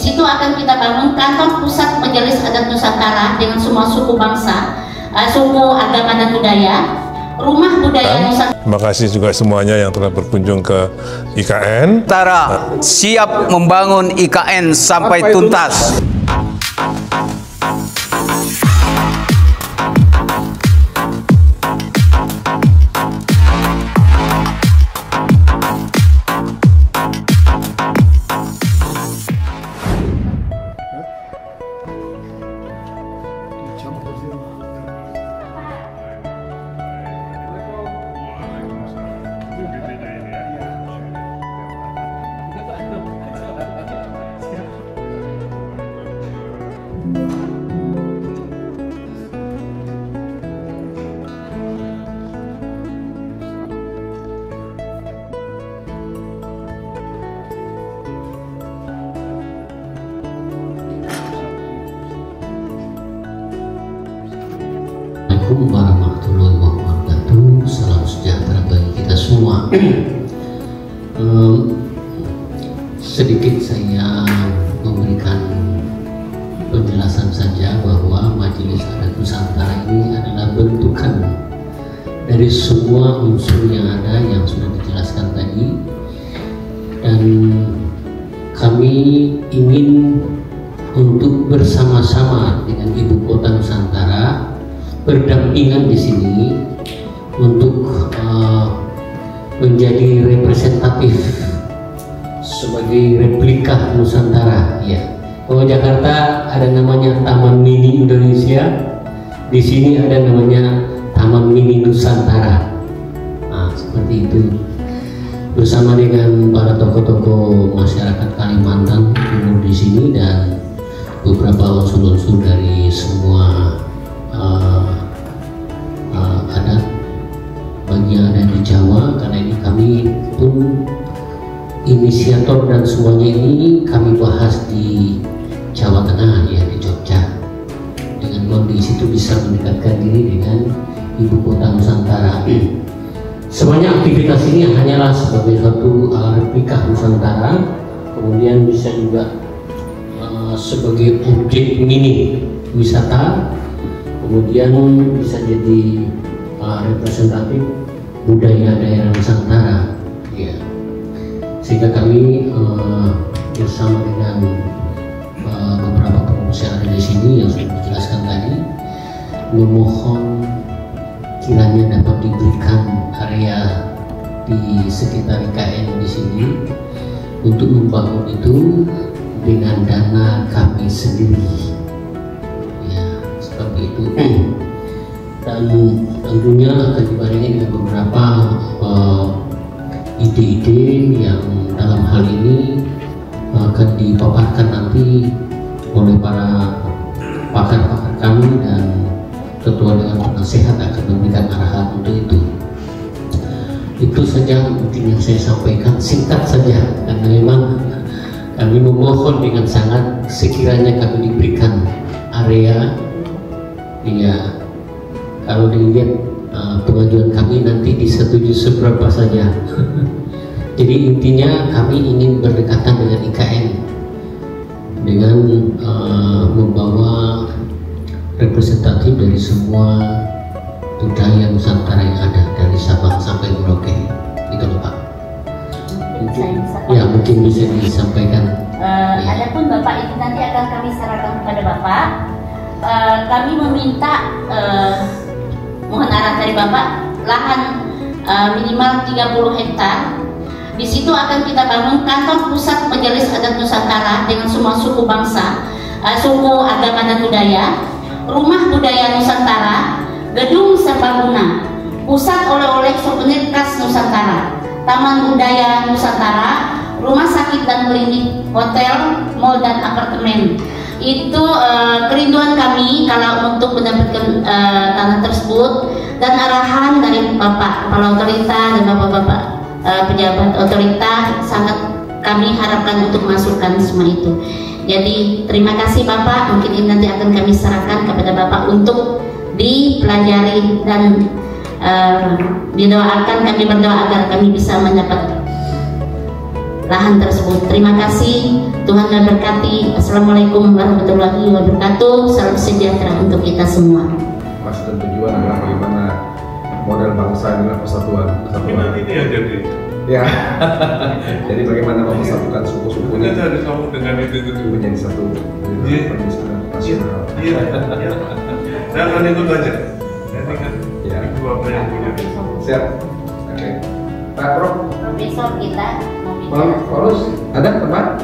situ akan kita bangun kantor pusat Majelis Adat Nusantara dengan semua suku bangsa, suku, agama dan budaya, rumah budaya Nusantara. Terima kasih juga semuanya yang telah berkunjung ke IKN. Nusantara siap membangun IKN sampai tuntas. Assalamualaikum warahmatullahi wabarakatuh. Salam sejahtera bagi kita semua. Sedikit saya memberikan penjelasan saja bahwa Majelis Adat Nusantara ini adalah bentukan dari semua unsur yang ada yang sudah dijelaskan tadi, dan kami ingin untuk bersama-sama dengan Ibu Kota Nusantara berdampingan di sini untuk menjadi representatif sebagai replika Nusantara. Ya, kalau Jakarta ada namanya Taman Mini Indonesia, di sini ada namanya Taman Mini Nusantara. Nah, seperti itu. Bersama dengan para tokoh-tokoh masyarakat Kalimantan Timur di sini dan beberapa unsur-unsur dari semua adat bagi yang ada di Jawa, karena ini kami pun inisiator dan semuanya ini kami bahas di Jawa Tengah, ya, di Jogja, dengan kondisi itu bisa mendekatkan diri dengan Ibu Kota Nusantara. Semuanya aktivitas ini hanyalah sebagai suatu replika Nusantara, kemudian bisa juga sebagai objek mini wisata, kemudian bisa jadi representatif budaya daerah Nusantara, ya. Sehingga kami bersama dengan beberapa pengurus yang ada di sini yang sudah dijelaskan tadi, memohon kiranya dapat diberikan area di sekitar IKN di sini untuk membangun itu dengan dana kami sendiri, ya, seperti itu. Dan tentunya akan dibarengi dengan beberapa ide-ide yang dalam hal ini akan dipaparkan nanti oleh para pakar-pakar kami, dan ketua dengan penasehat akan memberikan arahan untuk itu. Itu saja mungkin yang saya sampaikan, singkat saja, karena memang kami memohon dengan sangat sekiranya kami diberikan area, ya. Kalau dilihat pengajuan kami nanti disetujui seberapa saja. Jadi intinya kami ingin berdekatan dengan IKN dengan membawa representatif dari semua budaya Nusantara yang ada dari Sabang sampai Merauke. Itu loh, Pak. Mungkin bisa disampaikan. Adapun Bapak itu nanti akan kami sarankan kepada Bapak. Kami meminta mohon arahan dari Bapak, lahan minimal 30 hektar. Di situ akan kita bangun kantor pusat Majelis Adat Nusantara dengan semua suku bangsa, suku, agama dan budaya, rumah budaya Nusantara, gedung serbaguna, pusat oleh-oleh souvenir khas Nusantara, taman budaya Nusantara, rumah sakit dan klinik, hotel, mal dan apartemen. Itu kerinduan kami kalau untuk mendapatkan tanah tersebut, dan arahan dari Bapak Kepala Otorita dan Bapak-Bapak pejabat otorita sangat kami harapkan untuk masukkan semua itu. Jadi terima kasih Bapak, mungkin ini nanti akan kami serahkan kepada Bapak untuk dipelajari dan didoakan, kami berdoa agar kami bisa mendapat lahan tersebut. Terima kasih, Tuhan memberkati. Assalamualaikum warahmatullahi wabarakatuh. Salam sejahtera untuk kita semua. Maksud dan tujuan adalah bagaimana model bangsa adalah persatuan. Ini yang jadi. Ya, jadi bagaimana mempersatukan suku-suku ini Kita kamu dengan itu menjadi satu nasional. Iya. Jangan ikut aja. Nanti kan Ya. itu apa yang punya. Siap. Oke. Pak Prof. Profesor kita Paulus, ada tempat?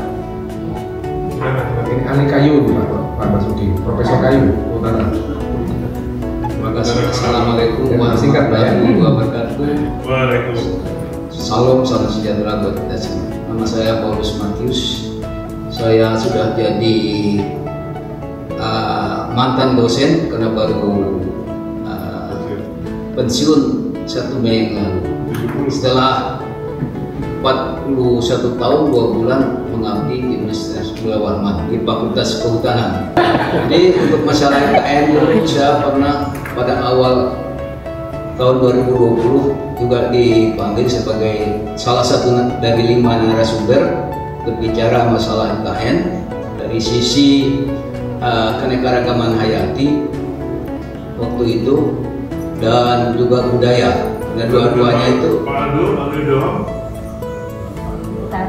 Ini ahli kayu nih Pak Basuki, Profesor Kayu, Utara. Terima kasih. Assalamualaikum Singkat, Pak, ya. warahmatullahi wabarakatuh. Waalaikumsalam. Salam sejahtera buat kita semua. Nama saya Paulus Matius. Saya sudah jadi mantan dosen karena baru pensiun 1 Mei yang lalu. Setelah 41 tahun 2 bulan mengabdi di Universitas Bula Warman di Fakultas Kehutanan. Jadi untuk masalah IKN saya pernah pada awal tahun 2020 juga dipanggil sebagai salah satu dari 5 narasumber berbicara masalah IKN dari sisi keanekaragaman hayati waktu itu dan juga budaya. Dan dua-duanya itu Pak Aldo doang.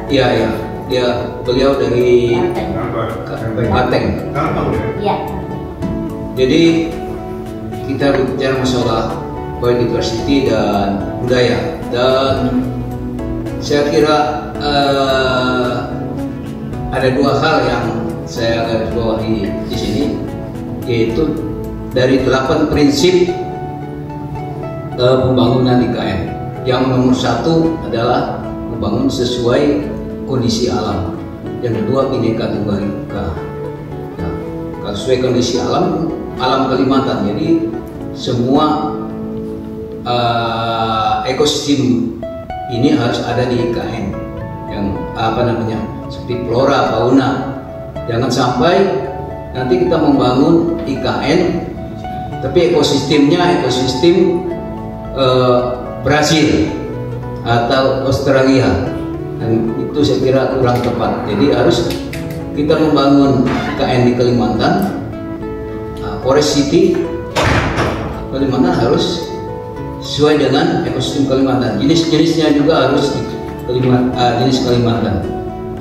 iya dia beliau dari Ateng. Kantong ya. Ya. Jadi kita berbicara masalah biodiversity dan budaya, dan saya kira ada 2 hal yang saya garis bawahi di sini, yaitu dari 8 prinsip pembangunan IKN. Yang nomor 1 adalah membangun sesuai kondisi alam. Yang kedua, Bhinneka Tunggal Ika. Nah, kalau sesuai kondisi alam Kalimantan, jadi semua ekosistem ini harus ada di IKN. Yang seperti flora, fauna. Jangan sampai nanti kita membangun IKN, tapi ekosistemnya ekosistem Brasil atau Australia, dan itu saya kira kurang tepat. Jadi harus kita membangun IKN di Kalimantan, Forest City Kalimantan harus sesuai dengan ekosistem Kalimantan. Jenis-jenisnya juga harus jenis Kalimantan,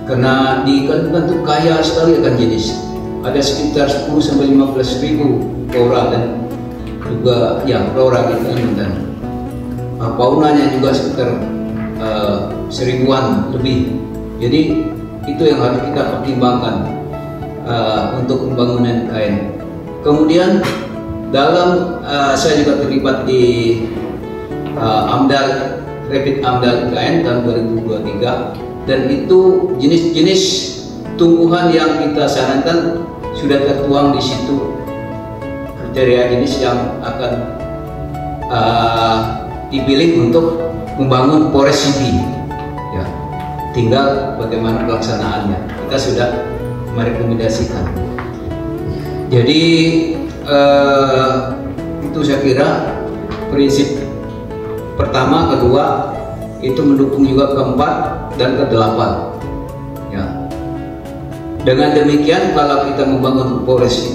karena di Kalimantan itu kaya sekali akan jenis. Ada sekitar 10-15 ribu flora dan juga flora di Kalimantan. Faunanya juga sekitar 1000-an lebih. Jadi itu yang harus kita pertimbangkan untuk pembangunan IKN. Kemudian dalam saya juga terlibat di Rapid AMDAL IKN tahun 2023, dan itu jenis-jenis tumbuhan yang kita sarankan sudah tertuang di situ, kriteria jenis yang akan dipilih untuk membangun Forest City. Ya, tinggal bagaimana pelaksanaannya. Kita sudah merekomendasikan. Jadi itu saya kira prinsip pertama, kedua itu mendukung juga keempat dan ke-8. Ya. Dengan demikian kalau kita membangun forest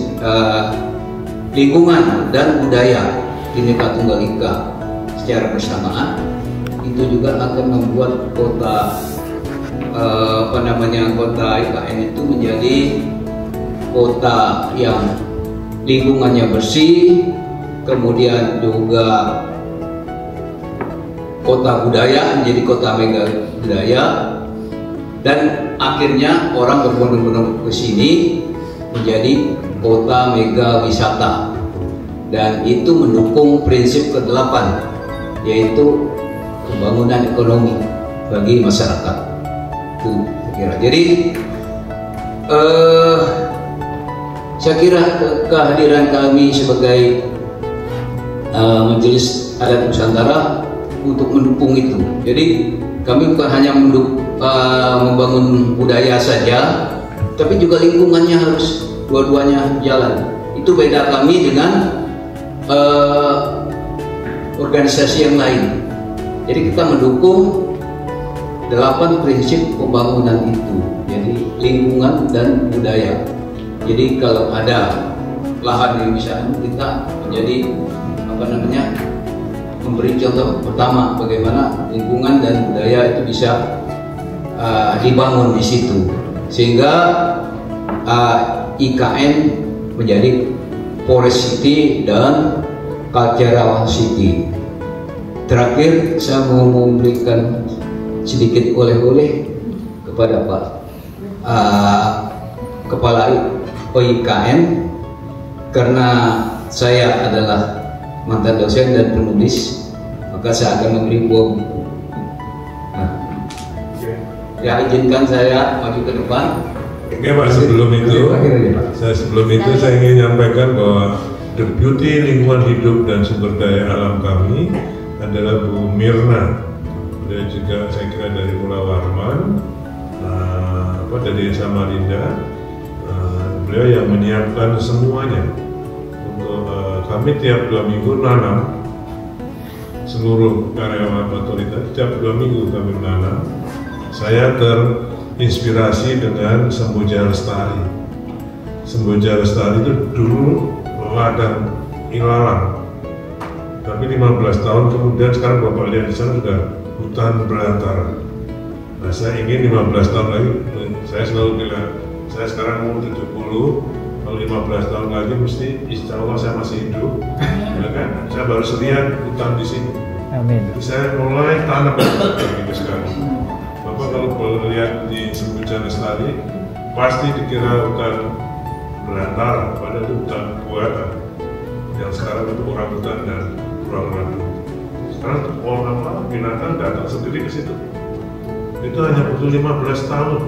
lingkungan dan budaya Bhinneka Tunggal Ika secara bersamaan, itu juga akan membuat kota kota IKN itu menjadi kota yang lingkungannya bersih, kemudian juga kota budaya menjadi kota mega budaya, dan akhirnya orang berbondong-bondong ke sini menjadi kota mega wisata, dan itu mendukung prinsip ke-8, yaitu pembangunan ekonomi bagi masyarakat. Itu saya kira. Jadi saya kira kehadiran kami sebagai Majelis Adat Nusantara untuk mendukung itu. Jadi kami bukan hanya membangun budaya saja, tapi juga lingkungannya harus dua-duanya jalan. Itu beda kami dengan organisasi yang lain. Jadi kita mendukung 8 prinsip pembangunan itu. Jadi lingkungan dan budaya. Jadi kalau ada lahan yang bisa kita menjadi memberi contoh pertama bagaimana lingkungan dan budaya itu bisa dibangun di situ, sehingga IKN menjadi Forest City dan Cultural City. Terakhir saya mau memberikan sedikit oleh-oleh kepada Pak Kepala OIKN, karena saya adalah mantan dosen dan penulis, maka saya akan memberi buah buku. Ya, izinkan saya maju ke depan. Oke Pak, sebelum itu saya ingin menyampaikan bahwa Deputi Lingkungan Hidup dan Sumber Daya Alam kami adalah Bu Mirna. Beliau juga saya kira dari Pulau Warman, dari Samarinda. Beliau yang menyiapkan semuanya untuk kami tiap 2 minggu nanam. Seluruh karyawan otoritas tiap 2 minggu kami menanam. Saya terinspirasi dengan Semboja Lestari. Semboja Lestari itu dulu ladang ilalang, tapi 15 tahun kemudian sekarang Bapak lihat di sana sudah hutan belantara. Nah, saya ingin 15 tahun lagi, saya selalu bilang, saya sekarang umur 70, kalau 15 tahun lagi mesti insya Allah saya masih hidup, ya kan? Saya baru lihat hutan di sini. Amin. Jadi saya mulai tanam gitu sekarang. Bapak kalau lihat di Semboja Lestari pasti dikira hutan belantara, padahal itu hutan buatan yang sekarang itu orang hutan dan ruang radu. Sekarang binatang datang sendiri ke situ. Itu hanya butuh 15 tahun.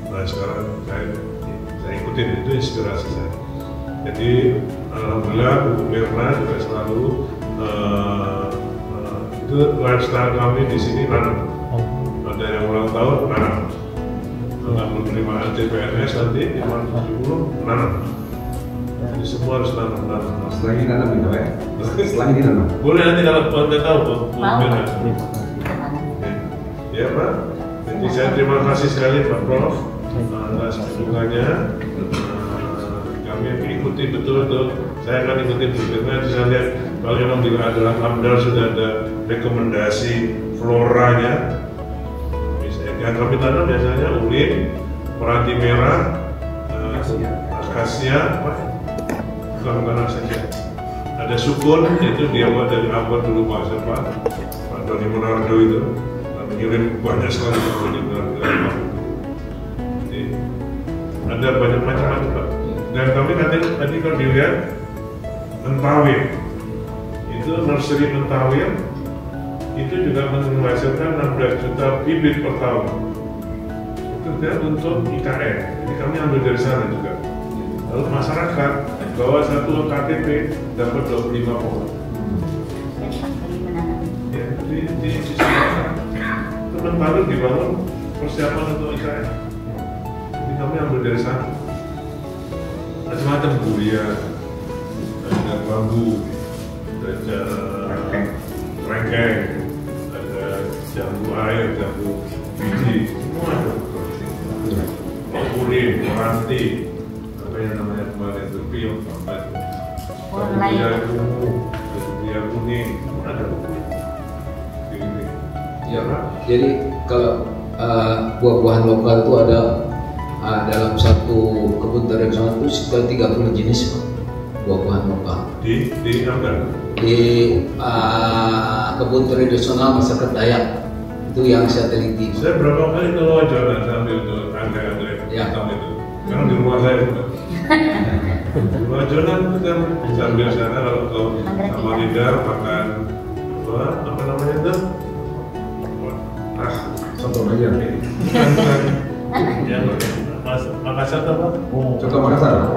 Nah sekarang saya ikutin, itu inspirasi saya. Jadi alhamdulillah Bu Mirna juga selalu itu lifestyle kami di sini nanam. Ada yang ulang tahun nanam. Kalau penerimaan CPNS nanti 70 nanam. Jadi semua harus nanam. Setelah ini nanam gitu ya? Setelah ini nanam? Boleh nanti kalau Anda tahu Bu Mirna. Ya Pak. Jadi saya terima kasih sekali Pak Prof atas dukungannya. Kami ikuti betul. Saya akan ikuti berikutnya. Saya lihat kalau memang di adalah AMDAL sudah ada rekomendasi floranya. Yang kami tanam biasanya ulin, meranti merah, akasia, bukan akasia. Ada sukun, itu dibuat dari abad dulu Pak Doni Monardo itu. Mengirim banyak sekali sukun di Monardo. Jadi ada banyak macam-macam Pak. Dan kami tadi kalau dilihat mentawir, itu nursery mentawir. Itu juga menghasilkan 16 juta bibit per tahun. Itu kan untuk IKN, jadi kami ambil dari sana juga. Lalu masyarakat bawa satu KTP dapat 25 pohon. Ya, di sana teman-teman dibangun persiapan untuk IKN. Jadi kami ambil dari sana. Macam-macam durian, ada bambu, ada rengkeng, jambu air, jambu biji, semua ada. Ulin, meranti, apa yang namanya kemarin itu pion, apa itu? Jambu ungu, jambu kuning, ada. Ya Pak. Jadi kalau buah-buahan lokal itu ada dalam satu kebun tradisional itu sekitar 30 jenis Pak, buah-buahan lokal. Di Amdal? Di kebun tradisional masyarakat Dayak. Itu yang saya teliti. Saya berapa kali ke Lojonan sambil itu anggrek-anggrek hitam itu. Karena di rumah saya juga. Di Lojonan itu kan sambil sana kalau ke Samarinda makan apa namanya itu? Contoh aja. Ya, Makassar apa? Contoh Makassar.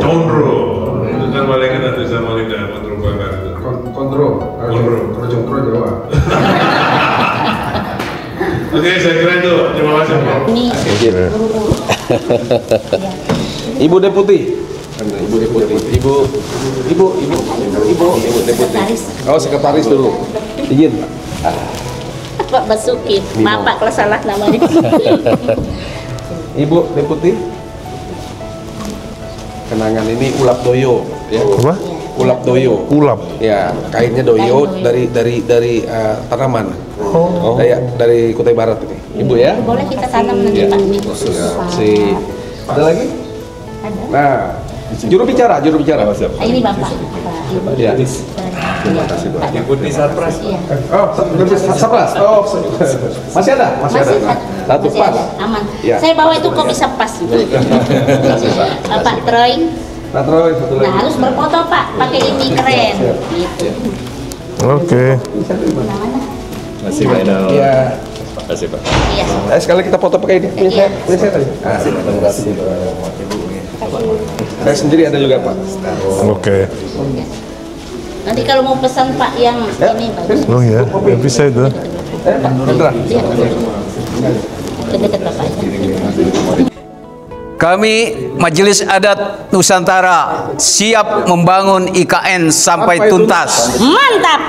Condro. Itu kan paling enak di Samarinda, kontrol bakar itu. Kontrol Jawa. Oke, saya kira itu. Terima kasih Pak. Ibu Deputi. Ibu Deputi. Oh, sekretaris dulu. Izin. Bapak Basuki. Maaf Pak kalau salah namanya. Ibu Deputi. Kenangan ini ulap doyo, ya. Apa? Ulap doyo. Ulap. Ya, kainnya doyo dari tanaman. Oh. Dari Kutai Barat ini. Ibu ya. Boleh kita tanam nanti Ya. Pak. Si. Ada lagi? Ada. Nah, juru bicara. Ini Bapak. Ibu. Ya. Terima kasih Pak. Deputi Sarpras. Iya. Oh, Sarpras. Oh, masih ada? Masih ada. Satu masih pas. ada. Aman. Ya. Saya bawa itu kok bisa pas. Pak Troy. Nah, terus satu lagi. Nah, harus berfoto Pak, pakai ini keren. Gitu. Oke. Masih Pak Enal. Iya. Kasih Pak. Iya. Sekali kita foto pakai ini. Punya saya. Punya saya tadi. Saya sendiri ada juga Pak. Oke. Nanti kalau mau pesan Pak yang ini bagus. Oh ya, bisa itu. Putra. Iya. Dekat Bapak. Kami Majelis Adat Nusantara siap membangun IKN sampai tuntas. Mantap.